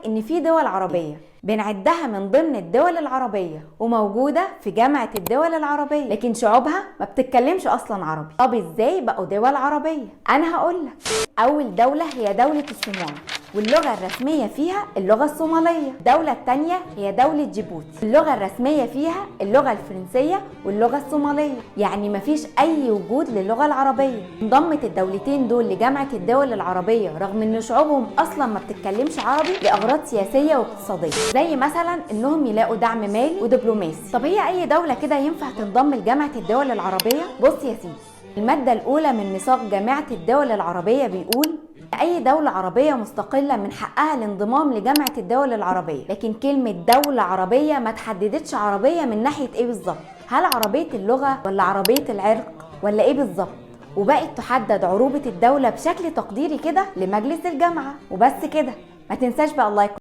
ان في دول عربية بنعدها من ضمن الدول العربية وموجودة في جامعة الدول العربية، لكن شعوبها ما بتتكلمش اصلا عربي. طب ازاي بقوا دول عربية؟ انا هقولك. اول دولة هي دولة الصومال، واللغة الرسمية فيها اللغة الصومالية. الدولة التانية هي دولة جيبوتي، اللغة الرسمية فيها اللغة الفرنسية واللغة الصومالية، يعني مفيش أي وجود للغة العربية. انضمت الدولتين دول لجامعة الدول العربية رغم إن شعوبهم أصلا ما بتتكلمش عربي لأغراض سياسية واقتصادية، زي مثلا إنهم يلاقوا دعم مالي ودبلوماسي. طب هي أي دولة كده ينفع تنضم لجامعة الدول العربية؟ بص يا سيدي، المادة الأولى من ميثاق جامعة الدول العربية بيقول أي دولة عربية مستقلة من حقها الانضمام لجامعة الدول العربية، لكن كلمة دولة عربية ما تحددتش عربية من ناحية إيه بالظبط، هل عربية اللغة ولا عربية العرق ولا إيه بالظبط، وبقت تحدد عروبة الدولة بشكل تقديري كده لمجلس الجامعة وبس كده. ما تنساش بقى اللايك.